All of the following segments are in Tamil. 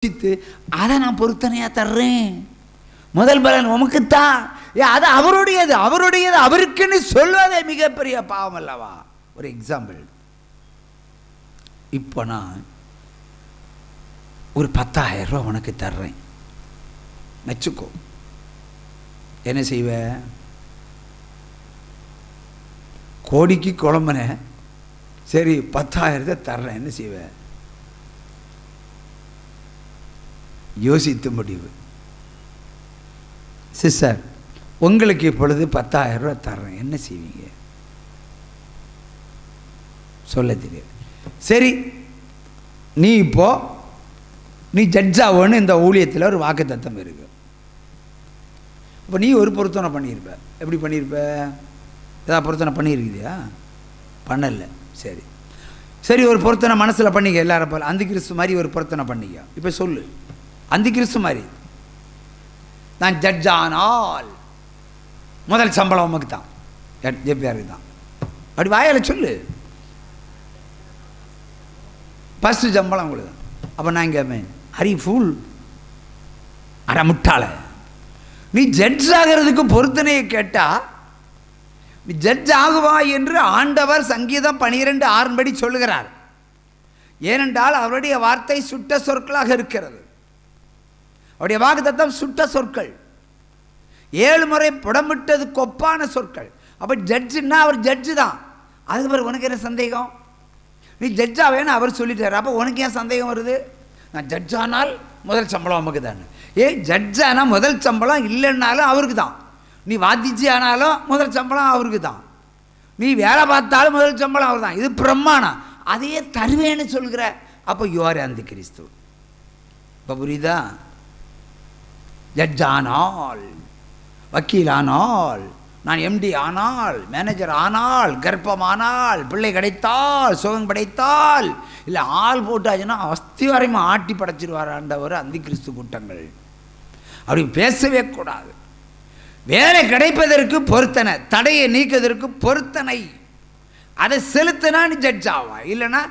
அதை நான் பொருத்தனையாக தர்றேன். முதல் பலன் உமக்குத்தான். அது அவருடையது, அவருடையது அவருக்குன்னு சொல்வதே மிகப்பெரிய பாவம் அல்லவா? ஒரு எக்ஸாம்பிள், இப்போ நான் ஒரு 10,000 ரூபா உனக்கு தர்றேன் வச்சுக்கோ. என்ன செய்வ? கோடிக்கு குழம்புன, சரி 10,000 தர்றேன், என்ன செய்வ? யோசித்து முடிவு. சிஸ்டர், உங்களுக்கு இப்பொழுது 10,000 ரூபா தர்றேன், என்ன செய்வீங்க? சொல்ல தெரியாது. சரி, நீ ஜட்ஜாவோன்னு இந்த ஊழியத்தில் ஒரு வாக்குத்தத்தம் இருக்கு. இப்போ நீ ஒரு பொருத்தனை பண்ணியிருப்ப. எப்படி பண்ணியிருப்ப? ஏதாவது பொருத்தனை பண்ணியிருக்குதியா? பண்ணலை. சரி சரி, ஒரு பொருத்தனை மனசில் பண்ணிக்க. எல்லாரும் போல அந்த கிறிஸ்து மாதிரி ஒரு பொருத்தனை பண்ணிக்க. இப்போ சொல்லு, அந்த கிறிஸ்து மாதிரி நான் ஜட்ஜ் ஆனால் முதல் சம்பளம் உமக்கு தான், ஜெபியாருக்கு தான். அப்படி வாயால் சொல்லு, ஃபஸ்ட்டு சம்பளம் உங்களுக்கு தான். அப்போ நான் கேட்பேன், ஹரி ஃபூல், அட முட்டாள, நீ ஜட்ஜ் ஆகிறதுக்கு பொருத்தனையை கேட்டால் நீ ஜட்ஜ் ஆகுவாய் என்று ஆண்டவர் சங்கீதம் 12:6 படி சொல்லுகிறார். ஏனென்றால் அவருடைய வார்த்தை சுட்ட சொற்களாக இருக்கிறது. அவருடைய வாக்குத்தத்தம் சுட்ட சொற்கள், 7 முறை புடமிட்டது கொப்பான சொற்கள். அப்போ ஜட்ஜுன்னா அவர் ஜட்ஜு தான். அதுக்கு பிறகு உனக்கு என்ன சந்தேகம்? நீ ஜட்ஜ் ஆவேன்னு அவர் சொல்லிட்டார். அப்போ உனக்கு ஏன் சந்தேகம் வருது? நான் ஜட்ஜ் ஆனால் முதல் சம்பளம் நமக்கு தான். ஜட்ஜ் ஆனால் முதல் சம்பளம் இல்லைன்னாலும் அவருக்கு தான். நீ வாத்திச்சு ஆனாலும் முதல் சம்பளம் அவருக்கு தான். நீ வேலை பார்த்தாலும் முதல் சம்பளம் அவர் தான். இது பிரமாணம். அதையே தருவேன்னு சொல்கிற. அப்போ யுவர் அந்த கிறிஸ்து. இப்போ புரியுதா? ஜட்ஜ் ஆனால், வக்கீல் ஆனால், நான் எம்டி ஆனால், மேனேஜர் ஆனால், கர்ப்பம் ஆனால், பிள்ளை கிடைத்தால், சுகம் கிடைத்தால், இல்லை ஆள் போட்டாச்சுன்னா அஸ்திவாரமாக ஆட்டி படைச்சிருவார் ஆண்டவர். அந்த கிறிஸ்து கூட்டங்கள் அப்படி பேசவே கூடாது. வேலை கிடைப்பதற்கு பொருத்தனை, தடையை நீக்குவதற்கு பொருத்தனை, அதை செலுத்தினா நீ ஜட்ஜ் ஆவா. இல்லைன்னா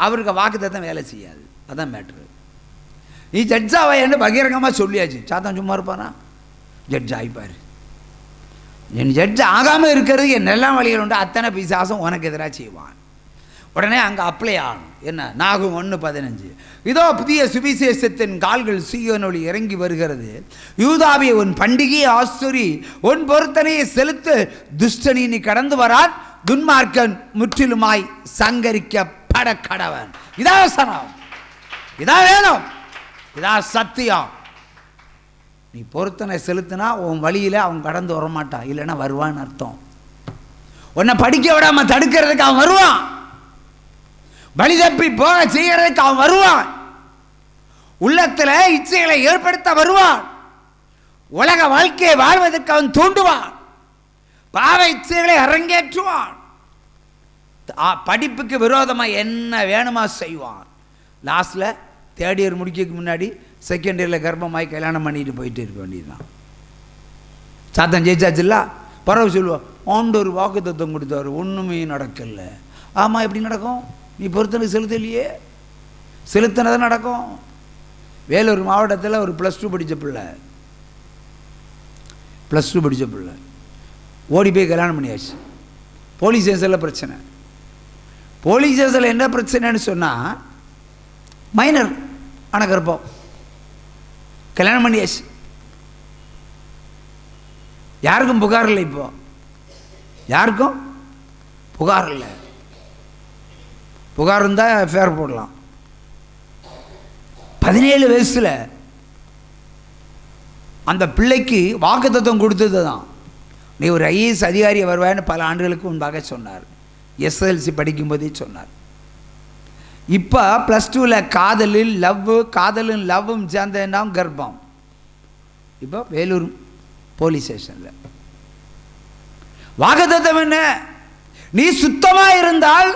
அவருக்கு வாக்குத்தத்தம் வேலை செய்யாது. அதான் மேட்ரு. நீ ஜட்ஜ் ஆவா என்று பகிரங்கமாக சொல்லியாச்சு. சாத்தான் சும்மா இருப்பானா? ஜட்ஜ் ஆகிப்பார். என் ஜட்ஜ் ஆகாமல் இருக்கிறது என் நல்ல வழிகள் உண்டு. அத்தனை பிசாசும் உனக்கு எதிராக செய்வான். உடனே அங்கே அப்ளை ஆகணும். என்ன? நாகும் 1:15, இதோ புதிய சுவிசேஷத்தின் கால்கள் சீயோனொளி இறங்கி வருகிறது. யூதாவிய உன் பண்டிகையை ஆசுரி, உன் பொருத்தனையை செலுத்து. துஷ்டனி நீ கடந்து வரான், துன்மார்க்கன் முற்றிலுமாய் சங்கரிக்கப்பட கடவன். இதா வசனம், இதா வேதம், இதா சத்தியம். நீ பொருத்தனை செலுத்தினா உன் வழியில் அவன் கடந்து வரமாட்டான். இல்லைன்னா வருவான்னு அர்த்தம். உன்னை படிக்க விடாம தடுக்கிறதுக்கு அவன் வருவான். வழி தப்பி போக செய்யறதுக்கு அவன் வருவான். உள்ளத்தில் இச்சைகளை ஏற்படுத்த வருவான். உலக வாழ்க்கையை வாழ்வதற்கு அவன் தூண்டுவான். பாவ இச்சைகளை அரங்கேற்றுவான். படிப்புக்கு விரோதமாக என்ன வேணுமா செய்வான். லாஸ்ட்ல தேர்ட் இயர் முடிக்கிறதுக்கு முன்னாடி செகண்ட் இயரில் கர்ப்பமாய் கல்யாணம் பண்ணிட்டு போயிட்டு இருக்க வேண்டியதுதான். சாத்தான் ஜெயிச்சாச்சுல்ல. பரவ சொல்லுவான், ஆண்டவர் வாக்குத்தத்தம் கொடுத்தாரு, ஒன்றுமே நடக்கல. ஆமாம், எப்படி நடக்கும்? நீ பொறுத்தனை செலுத்தலையே. செலுத்தினதான் நடக்கும். வேலூர் மாவட்டத்தில் ஒரு +2 படித்த பிள்ளை, +2 படித்த பிள்ளை ஓடி போய் கல்யாணம் பண்ணியாச்சு. போலீஸ் ஸ்டேஷனில் பிரச்சனை. போலீஸ் ஸ்டேஷனில் என்ன பிரச்சனைன்னு சொன்னால், மைனர் ஆனால் கர்ப்பம், கல்யாணம் பண்ணியாச்சு. யாருக்கும் புகார் இல்லை. இப்போ யாருக்கும் புகார் இல்லை. புகார் இருந்தால் எஃப்ஐஆர் போடலாம். 17 வயசில் அந்த பிள்ளைக்கு வாக்குத்தத்தம் கொடுத்தது தான். நீ ஒரு IAS அதிகாரி வருவான்னு பல ஆண்டுகளுக்கு முன்பாக சொன்னார். SLC படிக்கும்போதே சொன்னார். இப்போ +2ல் காதலும் லவ்வும் சேர்ந்தா கர்ப்பம். இப்போ வேலூர் போலீஸ் ஸ்டேஷனில் வாக்குத்தத்தம் என்ன? நீ சுத்தமாக இருந்தால்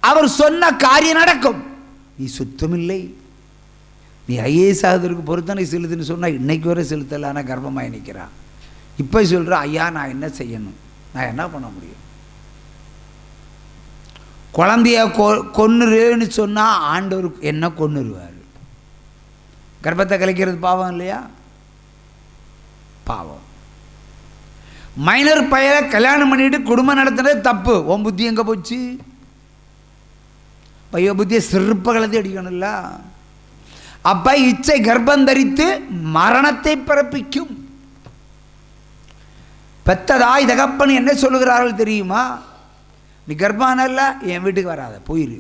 அவர் சொன்ன காரியம் நடக்கும். நீ சுத்தமில்லை, நீ IAS ஆகுறதுக்கு பொறுத்தனை செலுத்துன்னு சொன்னால் இன்னைக்கு வரை செலுத்தலை. ஆனால் கர்ப்பமாக நிற்கிறான். இப்போ சொல்கிற, ஐயா நான் என்ன செய்யணும்? நான் என்ன பண்ண முடியும்? குழந்தைய கொன்னுருன்னு சொன்னால் ஆண்டவர் என்ன கொன்னுருவார். கர்ப்பத்தை கலைக்கிறது பாவம் இல்லையா? பாவம். மைனர் பையனை கல்யாணம் பண்ணிட்டு குடும்பம் நடத்துறது தப்பு. உன் புத்தி எங்கே போச்சு? பைய புத்தியை சிறப்ப கலத்தி அடிக்கணும்ல. அப்ப இச்சை கர்ப்பம் தரித்து மரணத்தை பிறப்பிக்கும். பெத்ததாய் தகப்பன் என்ன சொல்லுகிறார்கள் தெரியுமா? நீ கர்ப்பானல்ல, என் வீட்டுக்கு வராத, போயிரு.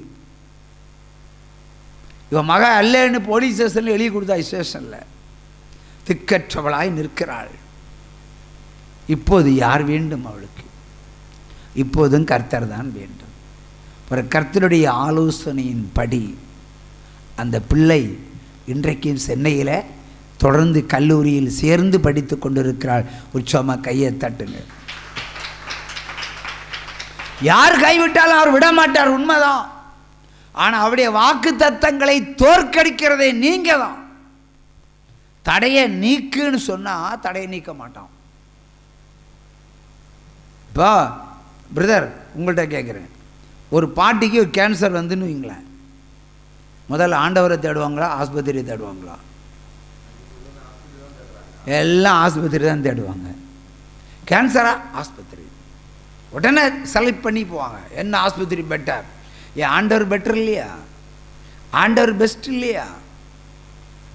இவன் மக அல்லன்னு போலீஸ் ஸ்டேஷனில் எழுதி கொடுத்தா, ஸ்டேஷனில் திக்கற்றவளாய் நிற்கிறாள். இப்போது யார் வேண்டும் அவளுக்கு? இப்போதும் கர்த்தர் தான் வேண்டும். ஒரு கர்த்தருடைய ஆலோசனையின் படி அந்த பிள்ளை இன்றைக்கும் சென்னையில் தொடர்ந்து கல்லூரியில் சேர்ந்து படித்து கொண்டிருக்கிறாள். உற்சவமாக கையை தட்டுங்க. யார் கைவிட்டாலும் அவர் விட மாட்டார், உண்மைதான். ஆனால் அவருடைய வாக்கு தத்தங்களை தோற்கடிக்கிறதே நீங்க தான். தடையை நீக்குன்னு சொன்னால் தடையை நீக்க மாட்டான். இப்போ பிரதர் உங்கள்கிட்ட கேட்குறேன், ஒரு பாட்டிக்கு ஒரு கேன்சர் வந்துன்னு வைங்களேன், முதல்ல ஆண்டவரை தேடுவாங்களா ஆஸ்பத்திரியை தேடுவாங்களா? எல்லாம் ஆஸ்பத்திரி தான் தேடுவாங்க. கேன்சரா ஆஸ்பத்திரி, உடனே செலக்ட் பண்ணி போவாங்க. என்ன ஆஸ்பத்திரி பெட்டர்? ஏன் ஆண்டவர் பெட்டர் இல்லையா? ஆண்டவர் பெஸ்ட் இல்லையா?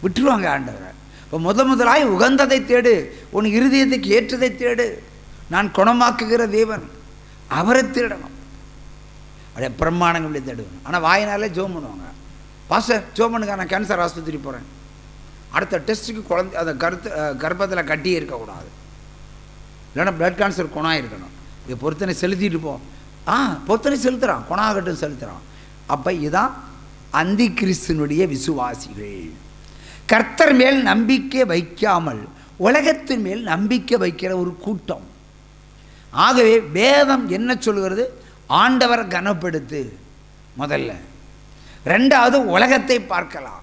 விட்டுருவாங்க ஆண்டவரை. இப்போ முதலாய் உகந்ததை தேடு, உன் இருதயத்துக்கு ஏற்றதை தேடு. நான் குணமாக்குகிற தேவன், அவரை தேடணும். அப்படியே பிரமாணங்களை தேடுவேன். ஆனால் வாயினாலே ஜோம் பண்ணுவாங்க. பாஸ்டர் ஜோம் பண்ணுங்க, நான் கேன்சர் ஆஸ்பத்திரி போகிறேன், அடுத்த டெஸ்ட்டுக்கு குழந்தை அந்த கர்ப்பத்தில் கட்டியே இருக்கக்கூடாது, இல்லைன்னா பிளட் கேன்சர் குணம் இருக்கணும், இதை பொறுத்தனை செலுத்திட்டு போ. பொறுத்தனை செலுத்துகிறான், குணாகட்டும் செலுத்துகிறான். அப்போ இதுதான் அந்தி கிறிஸ்துனுடைய விசுவாசிகள். கர்த்தர் மேல் நம்பிக்கை வைக்காமல் உலகத்தின் மேல் நம்பிக்கை வைக்கிற ஒரு கூட்டம். ஆகவே வேதம் என்ன சொல்கிறது? ஆண்டவரை கனப்படுத்து முதல்ல. ரெண்டாவது, உலகத்தை பார்க்கலாம்.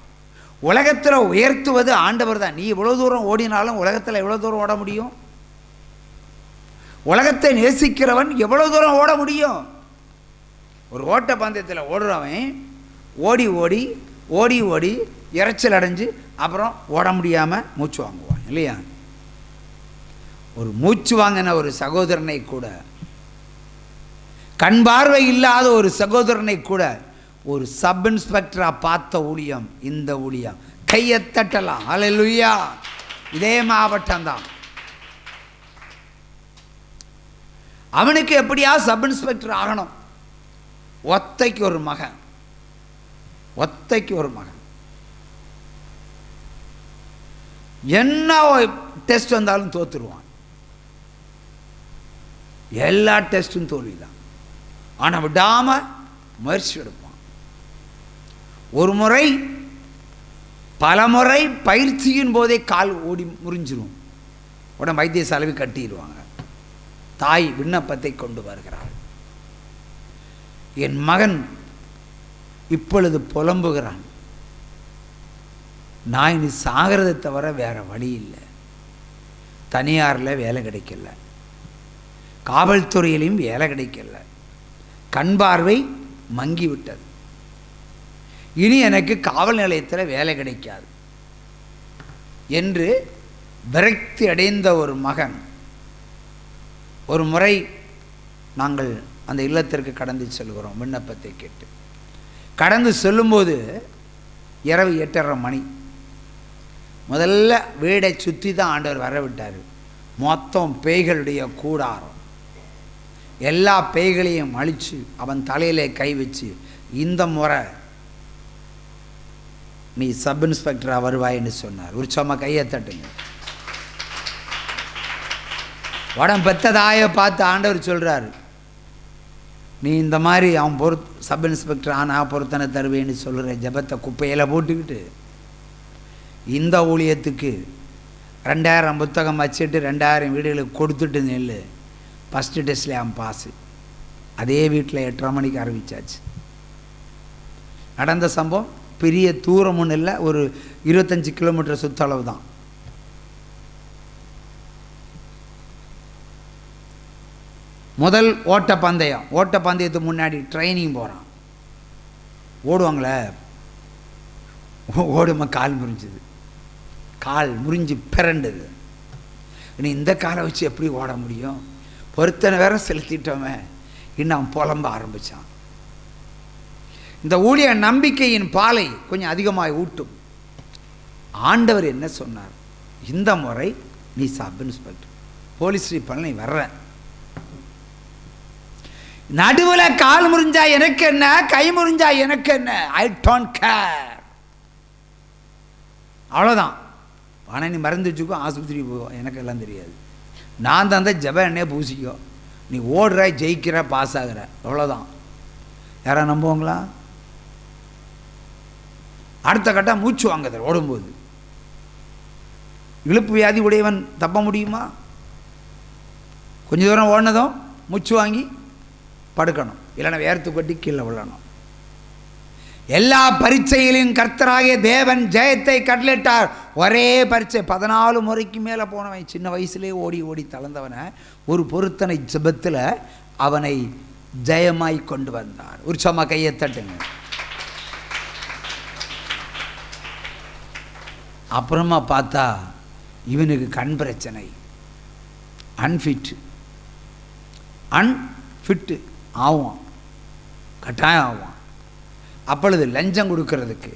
உலகத்தில் உயர்த்துவது ஆண்டவர் தான். நீ எவ்வளோ தூரம் ஓடினாலும் உலகத்தில் எவ்வளோ தூரம் ஓட முடியும்? உலகத்தை நேசிக்கிறவன் எவ்வளோ தூரம் ஓட முடியும்? ஒரு ஓட்ட பந்தயத்தில் ஓடுறவன் ஓடி ஓடி ஓடி ஓடி இறைச்சல் அடைஞ்சு அப்புறம் ஓட முடியாமல் மூச்சு வாங்குவான் இல்லையா? ஒரு மூச்சு வாங்கின ஒரு சகோதரனை கூட, கண் பார்வை இல்லாத ஒரு சகோதரனை கூட ஒரு சப் இன்ஸ்பெக்டராக பார்த்த ஊழியம் இந்த ஊழியம். கையை தட்டலாம். அல்லேலூயா. இதே மாவட்டம் தான். அவனுக்கு எப்படியா சப் இன்ஸ்பெக்டர் ஆகணும். ஒத்தைக்கு ஒரு மகன், ஒத்தைக்கு ஒரு மகன். என்ன டெஸ்ட் வந்தாலும் தோத்துருவான். எல்லா டெஸ்டும் தோல்விதான். ஆனால் விடாம முயற்சி எடுப்பான். ஒரு முறை பல முறை பயிற்சியின் போதே கால் ஓடி முறிஞ்சிரும். உடனே வைத்தியசாலை கட்டிடுவாங்க. தாய் விண்ணப்பத்தை கொண்டு வருகிறாள். என் மகன் இப்பொழுது புலம்புகிறான், நான் இனி சாகிறதை தவிர வேற வழி இல்லை. தனியாரில் வேலை கிடைக்கல, காவல்துறையிலையும் வேலை கிடைக்கல, கண் பார்வை மங்கி விட்டது, இனி எனக்கு காவல் நிலையத்தில் வேலை கிடைக்காது என்று விரக்தி அடைந்த ஒரு மகன் ஒரு முறை நாங்கள் அந்த இல்லத்திற்கு கடந்து செல்கிறோம். விண்ணப்பத்தை கேட்டு கடந்து செல்லும்போது இரவு 8:30 மணி. முதல்ல வீடை சுற்றி தான் ஆண்டவர் வர விட்டார். மொத்தம் பேய்களுடைய கூடாரம். எல்லா பேய்களையும் அழித்து அவன் தலையிலே கை வச்சு, இந்த முறை நீ சப் இன்ஸ்பெக்டராக வருவாயின்னு சொன்னார். ஒரு சும்மா கையை தட்டுங்க. உடம்பு பெத்ததாய பார்த்து ஆண்டவர் சொல்கிறார், நீ இந்த மாதிரி அவன் சப் இன்ஸ்பெக்டர் ஆனால் பொருத்தனை தருவேன்னு சொல்கிற ஜபத்தை குப்பையில் போட்டுக்கிட்டு இந்த ஊழியத்துக்கு 2000 புத்தகம் வச்சுட்டு 2000 வீடுகளுக்கு கொடுத்துட்டு நெல். ஃபஸ்ட்டு டெஸ்ட்லேயே அவன் பாஸு. அதே வீட்டில் 8:30 மணிக்கு ஆரம்பித்தாச்சு. நடந்த சம்பவம் பெரிய தூரமுன்னு இல்லை, ஒரு 25 கிலோமீட்டர் சுற்றளவு தான். முதல் ஓட்டப்பந்தயம். ஓட்டப்பந்தயத்துக்கு முன்னாடி ட்ரைனிங் போகிறான். ஓடுவாங்களே, ஓடுமா கால் முறிஞ்சுது. கால் முறிஞ்சு பிறண்டது. இனி இந்த காலை வச்சு எப்படி ஓட முடியும்? பொருத்தனை வேற செலுத்திட்டோமே. இன்னும் புலம்ப ஆரம்பித்தான். இந்த ஊழிய நம்பிக்கையின் பாலை கொஞ்சம் அதிகமாக ஊட்டும். ஆண்டவர் என்ன சொன்னார்? இந்த முறை நீ சப் இன்ஸ்பெக்டர், போலீஸ் ஸ்டேஷன்ல நீ வர்ற. நடுவில் கால் முறிஞ்சா எனக்கு என்ன, கை முறிஞ்சா எனக்கு என்ன, ஐ டோன்ட் கேர். அவ்வளோதான். ஆனால் நீ மறந்து வச்சுக்கோ, ஆஸ்பத்திரி போவோம், எனக்கு எல்லாம் தெரியாது. நான் தான் ஜப எண்ணெயே பூசிக்கோ, நீ ஓடுற, ஜெயிக்கிற, பாஸ் ஆகிற, அவ்வளோதான். யாரா நம்புவாங்களா? அடுத்த கட்டம் மூச்சு வாங்குது ஓடும்போது. இழுப்பு வியாதி உடையவன் தப்ப முடியுமா? கொஞ்ச தூரம் ஓடினதும் மூச்சு வாங்கி படுக்கணும், இல்லைன்னா வேர்த்து கொட்டி கீழே விழணும். எல்லா பரீட்சையிலும் கர்த்தராகிய தேவன் ஜெயத்தை கட்டளிட்டார். ஒரே பரீட்சை 14 முறைக்கு மேலே போனவன், சின்ன வயசுலேயே ஓடி ஓடி தளர்ந்தவனை ஒரு பொருத்தனை ஜெபத்தில் அவனை ஜெயமாய் கொண்டு வந்தார். ஒரு சும்மா கையை தட்டுங்க. அப்புறமா பார்த்தா இவனுக்கு கண் பிரச்சனை, அன்ஃபிட்டு ஆவான், கட்டாயம் ஆவான். அப்பொழுது லஞ்சம் கொடுக்கறதுக்கு,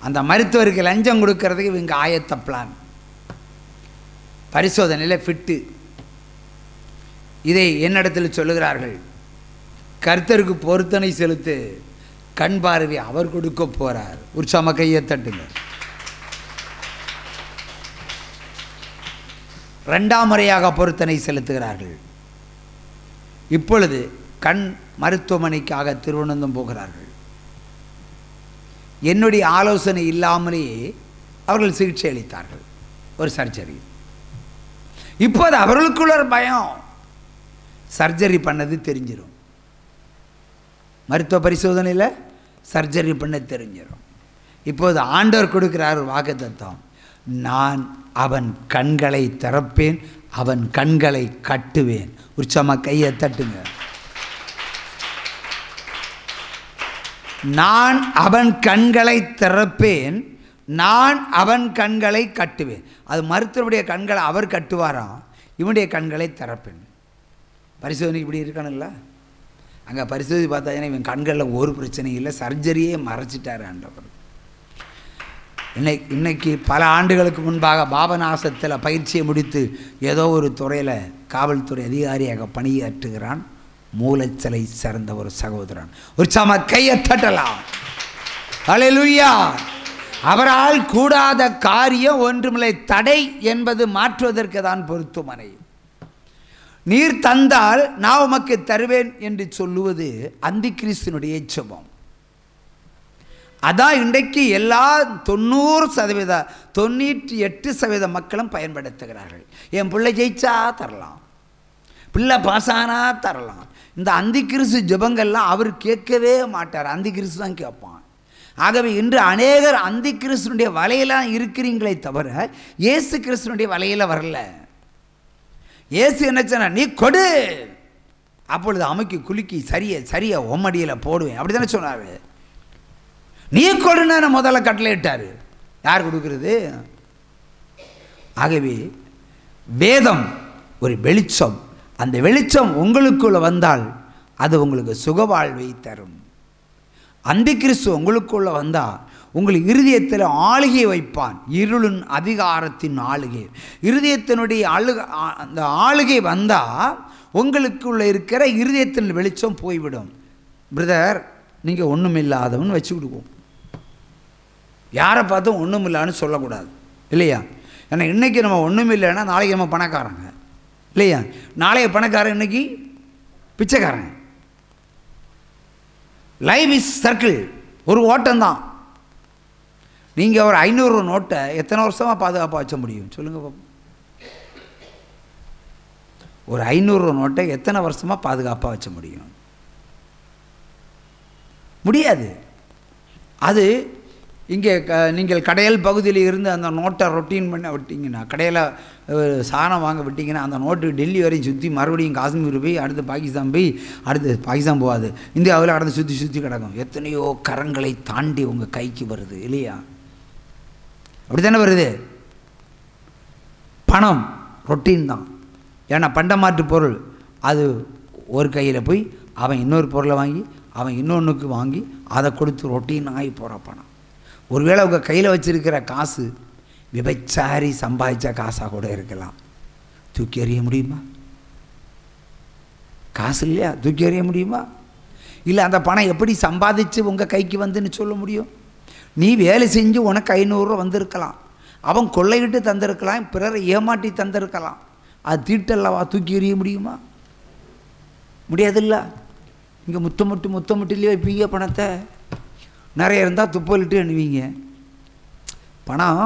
அந்த மருத்துவருக்கு லஞ்சம் கொடுக்கறதுக்கு இவங்க ஆயத்த பிளான். பரிசோதனையில் ஃபிட்டு. இதை என்னிடத்தில் சொல்லுகிறார்கள், கர்த்தருக்கு பொருத்தனை செலுத்து, கண் பார்வை அவர் கொடுக்க போறார். உற்சாம கையை தட்டுங்க. 2ஆம் முறையாக பொருத்தனை செலுத்துகிறார்கள். இப்பொழுது கண் மருத்துவமனைக்காக திருவனந்தபுரம் போகிறார்கள். என்னுடைய ஆலோசனை இல்லாமலேயே அவர்கள் சிகிச்சை அளித்தார்கள், ஒரு சர்ஜரி. இப்போது அவர்களுக்குள்ள ஒரு பயம், சர்ஜரி பண்ணது தெரிஞ்சிடும், மருத்துவ பரிசோதனையில் சர்ஜரி பண்ண தெரிஞ்சிடும். இப்போது ஆண்டவர் கொடுக்கிறார் ஒரு வாக்குத்தத்தம், நான் அவன் கண்களை திறப்பேன், அவன் கண்களை கட்டுவேன். உற்சாம கையை தட்டுங்க. நான் அவன் கண்களை திறப்பேன், நான் அவன் கண்களை கட்டுவேன். அது மருத்துவருடைய கண்களை அவர் கட்டுவாராம், இவனுடைய கண்களை திறப்பேன். பரிசோதனை இப்படி இருக்கானுங்களா? அங்கே பரிசோதனை பார்த்தா இவன் கண்களில் ஒரு பிரச்சனையும் இல்லை, சர்ஜரியே மறைச்சிட்டார் ஆண்டவர். இன்னைக்கு பல ஆண்டுகளுக்கு முன்பாக பாபநாசத்தில் பயிற்சியை முடித்து ஏதோ ஒரு துறையில் காவல்துறை அதிகாரியாக பணியாற்றுகிறான், மூலச்சலை சேர்ந்த ஒரு சகோதரன். ஒரு சம கையை தட்டலாம். ஹல்லேலூயா. அவரால் கூடாத காரியம் ஒன்றுமில்லை. தடை என்பது மாற்றுவதற்கு தான் பொருத்துமனை. நீர் தந்தால் நான் உமக்கு தருவேன் என்று சொல்லுவது அந்தி கிறிஸ்துனுடைய ஜெபம். அதான் இன்றைக்கு எல்லா 90%, 98% மக்களும் பயன்படுத்துகிறார்கள். என் பிள்ளை ஜெயிச்சா தரலாம், பிள்ளை பாசானா தரலாம். இந்த அந்தி கிறிஸ்து ஜெபங்கள்லாம் அவர் கேட்கவே மாட்டார், அந்தி கிறிஸ்து தான் கேட்பான். ஆகவே இன்று அநேகர் அந்தி கிறிஸ்துனுடைய வலையெல்லாம் இருக்கிறீங்களே தவிர இயேசு கிறிஸ்துனுடைய வலையில் வரல. இயேசு என்ன சொன்னார்? நீ கொடு, அப்பொழுது அமைக்கு குலுக்கி சரியா ஒம்மடியில் போடுவேன், அப்படி தானே சொன்னார். நீ கொடுன்னு முதல்ல கட்டளையிட்டாரு. யார் கொடுக்கிறது? ஆகவே வேதம் ஒரு வெளிச்சம். அந்த வெளிச்சம் உங்களுக்குள்ள வந்தால் அது உங்களுக்கு சுகவாழ்வை தரும். அந்தி கிறிஸ்து உங்களுக்குள்ள வந்தால் உங்கள் இருதயத்தில் ஆளுகை வைப்பான், இருளின் அதிகாரத்தின் ஆளுகை. இருதயத்தினுடைய அந்த ஆளுகை வந்தால் உங்களுக்குள்ள இருக்கிற இருதயத்தின் வெளிச்சம் போய்விடும். பிரதர் நீங்கள் ஒன்றும் இல்லாதவன் வச்சு விடுவோம், யாரை பார்த்தும் ஒன்றும் இல்லைன்னு சொல்லக்கூடாது இல்லையா? ஏன்னா இன்றைக்கி நம்ம ஒன்றும் இல்லைன்னா நாளைக்கு நம்ம பணக்காரங்க இல்லையா? நாளைய பணக்காரன் இன்னைக்கு பிச்சைக்காரன். லைஃப் இஸ் சர்க்கிள், ஒரு ஓட்டம்தான். நீங்கள் ஒரு 500 நோட்டை எத்தனை வருஷமாக பாதுகாப்பாக வச்ச முடியும் சொல்லுங்கள் பாப்போம்? ஒரு 500 நோட்டை எத்தனை வருஷமாக பாதுகாப்பாக வச்ச முடியும்? முடியாது. அது இங்கே நீங்கள் கடையல் பகுதியில் இருந்து அந்த நோட்டை ரொட்டீன் பண்ண விட்டிங்கன்னா, கடையில் சாணம் வாங்க விட்டிங்கன்னா அந்த நோட்டு டெல்லி வரையும் சுற்றி மறுபடியும் காஷ்மீர் போய் அடுத்து பாகிஸ்தான் போய் அடுத்து பாகிஸ்தான் போகாது, இந்தியாவில் அடுத்து சுற்றி கிடக்கும். எத்தனையோ கரங்களை தாண்டி உங்கள் கைக்கு வருது இல்லையா? அப்படி தானே வருது. பணம் ரொட்டீன் தான். ஏன்னா பண்டமாற்று பொருள் அது ஒரு கையில் போய் அவன் இன்னொரு பொருளை வாங்கி அவன் இன்னொன்றுக்கு வாங்கி அதை கொடுத்து ரொட்டீன் ஆகி போகிற பணம். ஒருவேளை உங்கள் கையில் வச்சுருக்கிற காசு விபச்சாரி சம்பாதிச்ச காசாக கூட இருக்கலாம். தூக்கி எறிய முடியுமா? காசு இல்லையா, தூக்கி எறிய முடியுமா? இல்லை அந்த பணம் எப்படி சம்பாதிச்சு உங்கள் கைக்கு வந்துன்னு சொல்ல முடியும்? நீ வேலை செஞ்சு உனக்கு 500 ரூபா வந்திருக்கலாம், அவன் கொள்ளையிட்டு தந்திருக்கலாம், பிறரை ஏமாட்டி தந்திருக்கலாம். அது தீட்டல்லவா, தூக்கி எறிய முடியுமா? முடியாதுல்ல. இங்கே முத்தமிட்டுலேயே வைப்பீங்க பணத்தை. நிறைய இருந்தால் துப்பலிட்டு எண்ணுவீங்க. பணம்